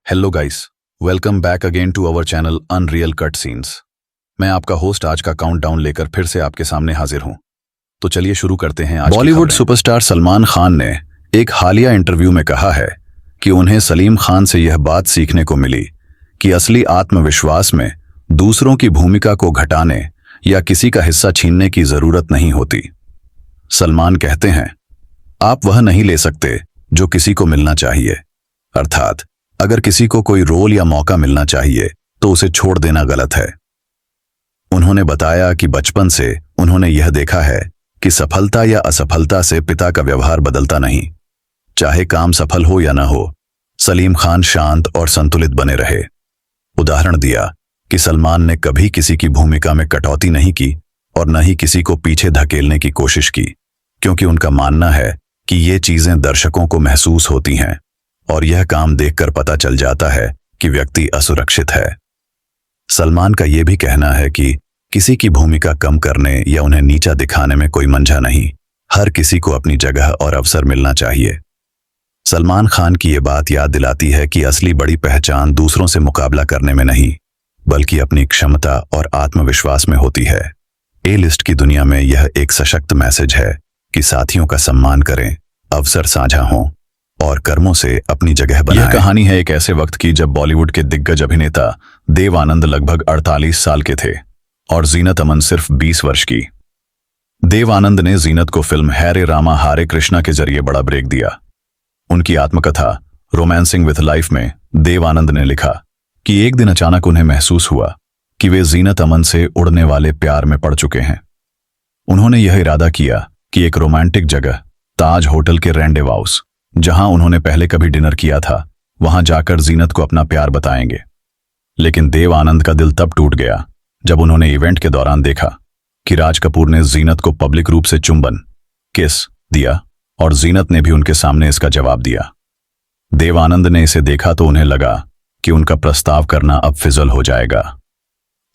Hello guys, welcome back again to our channel Unreal Cut Scenes. मैं आपका host आज का काउंटडाउन लेकर फिर से आपके सामने हाजिर हूं। तो चलिए शुरू करते हैं आज की बॉलीवुड खबरें। सुपरस्टार सलमान खान ने एक हालिया इंटरव्यू में कहा है कि उन्हें सलीम खान से यह बात सीखने को मिली कि असली आत्मविश्वास में दूसरों की भूमिका को घटाने या किसी का हिस्सा छीनने की जरूरत नहीं होती। सलमान कहते हैं, आप वह नहीं ले सकते जो किसी को मिलना चाहिए, अर्थात अगर किसी को कोई रोल या मौका मिलना चाहिए तो उसे छोड़ देना गलत है। उन्होंने बताया कि बचपन से उन्होंने यह देखा है कि सफलता या असफलता से पिता का व्यवहार बदलता नहीं। चाहे काम सफल हो या न हो, सलीम खान शांत और संतुलित बने रहे। उदाहरण दिया कि सलमान ने कभी किसी की भूमिका में कटौती नहीं की और न ही किसी को पीछे धकेलने की कोशिश की, क्योंकि उनका मानना है कि ये चीजें दर्शकों को महसूस होती हैं और यह काम देखकर पता चल जाता है कि व्यक्ति असुरक्षित है। सलमान का यह भी कहना है कि किसी की भूमिका कम करने या उन्हें नीचा दिखाने में कोई मंशा नहीं। हर किसी को अपनी जगह और अवसर मिलना चाहिए। सलमान खान की ये बात याद दिलाती है कि असली बड़ी पहचान दूसरों से मुकाबला करने में नहीं, बल्कि अपनी क्षमता और आत्मविश्वास में होती है। ए लिस्ट की दुनिया में यह एक सशक्त मैसेज है कि साथियों का सम्मान करें, अवसर साझा हों और कर्मों से अपनी जगह बनाएं। यह कहानी है एक ऐसे वक्त की जब बॉलीवुड के दिग्गज अभिनेता देव आनंद लगभग 48 साल के थे और जीनत अमन सिर्फ 20 वर्ष की। देव आनंद ने जीनत को फिल्म हैरे रामा हारे कृष्णा के जरिए बड़ा ब्रेक दिया। उनकी आत्मकथा रोमांसिंग विथ लाइफ में देव आनंद ने लिखा कि एक दिन अचानक उन्हें महसूस हुआ कि वे जीनत अमन से उड़ने वाले प्यार में पड़ चुके हैं। उन्होंने यह इरादा किया कि एक रोमांटिक जगह ताज होटल के रेंडेव हाउस, जहां उन्होंने पहले कभी डिनर किया था, वहां जाकर जीनत को अपना प्यार बताएंगे। लेकिन देव आनंद का दिल तब टूट गया जब उन्होंने इवेंट के दौरान देखा कि राज कपूर ने जीनत को पब्लिक रूप से चुंबन किस दिया और जीनत ने भी उनके सामने इसका जवाब दिया। देव आनंद ने इसे देखा तो उन्हें लगा कि उनका प्रस्ताव करना अब फिजल हो जाएगा।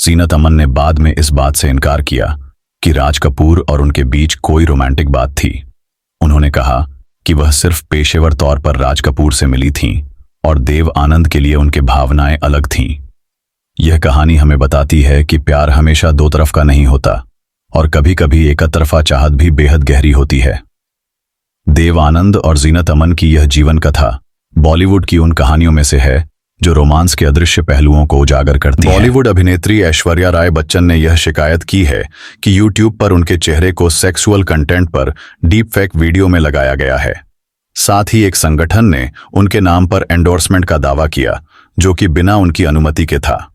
जीनत अमन ने बाद में इस बात से इनकार किया कि राज कपूर और उनके बीच कोई रोमांटिक बात थी। उन्होंने कहा कि वह सिर्फ पेशेवर तौर पर राज कपूर से मिली थीं और देव आनंद के लिए उनके भावनाएं अलग थीं। यह कहानी हमें बताती है कि प्यार हमेशा दो तरफ का नहीं होता और कभी-कभी एक तरफा चाहत भी बेहद गहरी होती है। देव आनंद और जीनत अमन की यह जीवन कथा बॉलीवुड की उन कहानियों में से है जो रोमांस के अदृश्य पहलुओं को उजागर करती है। बॉलीवुड अभिनेत्री ऐश्वर्या राय बच्चन ने यह शिकायत की है कि यूट्यूब पर उनके चेहरे को सेक्सुअल कंटेंट पर डीप फेक वीडियो में लगाया गया है। साथ ही एक संगठन ने उनके नाम पर एंडोर्समेंट का दावा किया, जो कि बिना उनकी अनुमति के था।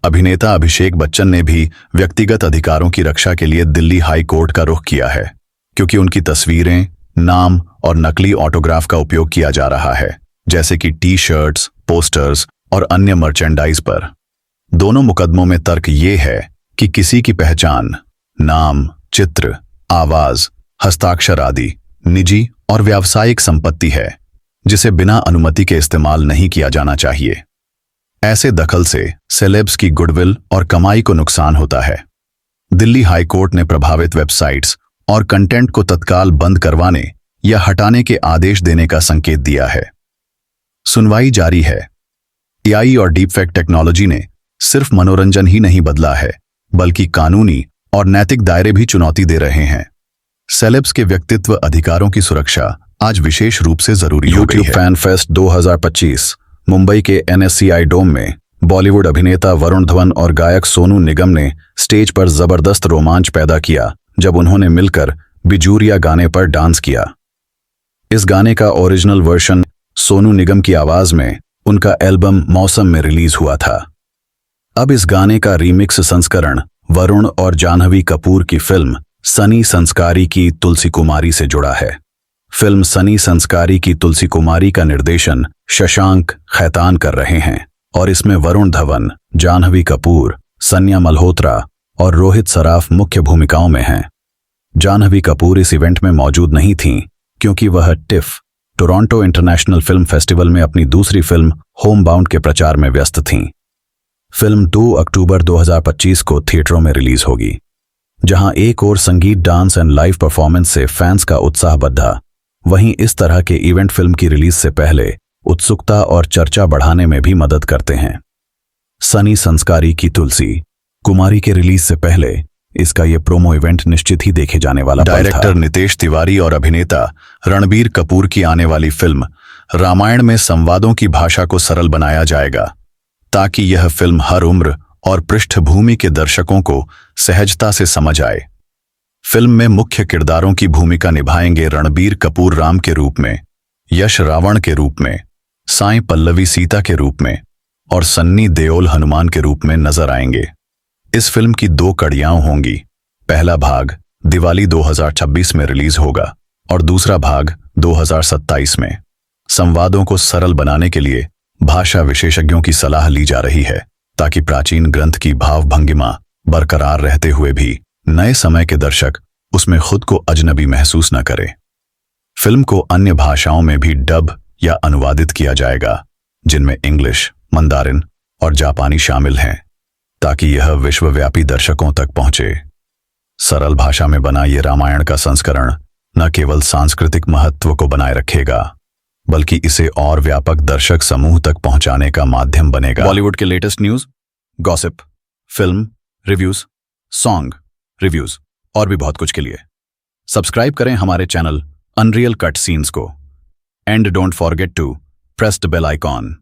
अभिनेता अभिषेक बच्चन ने भी व्यक्तिगत अधिकारों की रक्षा के लिए दिल्ली हाई कोर्ट का रुख किया है, क्योंकि उनकी तस्वीरें, नाम और नकली ऑटोग्राफ का उपयोग किया जा रहा है, जैसे कि टी शर्ट्स, पोस्टर्स और अन्य मर्चेंडाइज पर। दोनों मुकदमों में तर्क ये है कि किसी की पहचान, नाम, चित्र, आवाज, हस्ताक्षर आदि निजी और व्यावसायिक संपत्ति है, जिसे बिना अनुमति के इस्तेमाल नहीं किया जाना चाहिए। ऐसे दखल से सेलेब्स की गुडविल और कमाई को नुकसान होता है। दिल्ली हाई कोर्ट ने प्रभावित वेबसाइट्स और कंटेंट को तत्काल बंद करवाने या हटाने के आदेश देने का संकेत दिया है। सुनवाई जारी है। एआई और डीपफेक टेक्नोलॉजी ने सिर्फ मनोरंजन ही नहीं बदला है, बल्कि कानूनी और नैतिक दायरे भी चुनौती दे रहे हैं। सेलेब्स के व्यक्तित्व अधिकारों की सुरक्षा आज विशेष रूप से जरूरी हो गई है। यूट्यूब फैन फेस्ट 2025 मुंबई के NSCI डोम में बॉलीवुड अभिनेता वरुण धवन और गायक सोनू निगम ने स्टेज पर जबरदस्त रोमांच पैदा किया जब उन्होंने मिलकर बिजूरिया गाने पर डांस किया। इस गाने का ओरिजिनल वर्जन सोनू निगम की आवाज में उनका एल्बम मौसम में रिलीज हुआ था। अब इस गाने का रीमिक्स संस्करण वरुण और जाह्नवी कपूर की फिल्म सनी संस्कारी की तुलसी कुमारी से जुड़ा है। फिल्म सनी संस्कारी की तुलसी कुमारी का निर्देशन शशांक खैतान कर रहे हैं और इसमें वरुण धवन, जाह्नवी कपूर, सन्या मल्होत्रा और रोहित सराफ मुख्य भूमिकाओं में हैं। जाह्नवी कपूर इस इवेंट में मौजूद नहीं थीं क्योंकि वह tiff Toronto international film festival में अपनी दूसरी फिल्म होम बाउंड के प्रचार में व्यस्त थीं। फिल्म 2 अक्टूबर 2025 को थिएटरों में रिलीज होगी। जहां एक ओर संगीत, डांस एंड लाइव परफॉर्मेंस से फैंस का उत्साह बढ़ा, वहीं इस तरह के इवेंट फिल्म की रिलीज से पहले उत्सुकता और चर्चा बढ़ाने में भी मदद करते हैं। सनी संस्कारी की तुलसी कुमारी के रिलीज से पहले इसका ये प्रोमो इवेंट निश्चित ही देखे जाने वाला पल था। डायरेक्टर नितेश तिवारी और अभिनेता रणबीर कपूर की आने वाली फिल्म रामायण में संवादों की भाषा को सरल बनाया जाएगा ताकि यह फिल्म हर उम्र और पृष्ठभूमि के दर्शकों को सहजता से समझ आए। फिल्म में मुख्य किरदारों की भूमिका निभाएंगे रणबीर कपूर राम के रूप में, यश रावण के रूप में, साई पल्लवी सीता के रूप में और सन्नी देओल हनुमान के रूप में नजर आएंगे। इस फिल्म की 2 कड़ियां होंगी। पहला भाग दिवाली 2026 में रिलीज होगा और दूसरा भाग 2027 में। संवादों को सरल बनाने के लिए भाषा विशेषज्ञों की सलाह ली जा रही है ताकि प्राचीन ग्रंथ की भावभंगिमा बरकरार रहते हुए भी नए समय के दर्शक उसमें खुद को अजनबी महसूस न करें। फिल्म को अन्य भाषाओं में भी डब या अनुवादित किया जाएगा, जिनमें इंग्लिश, मंदारिन और जापानी शामिल हैं, ताकि यह विश्वव्यापी दर्शकों तक पहुंचे। सरल भाषा में बना ये रामायण का संस्करण न केवल सांस्कृतिक महत्व को बनाए रखेगा, बल्कि इसे और व्यापक दर्शक समूह तक पहुंचाने का माध्यम बनेगा। बॉलीवुड के latest news, gossip, film reviews, song reviews और भी बहुत कुछ के लिए सब्सक्राइब करें हमारे चैनल अनरियल कट सीन्स को and don't forget to press the bell icon.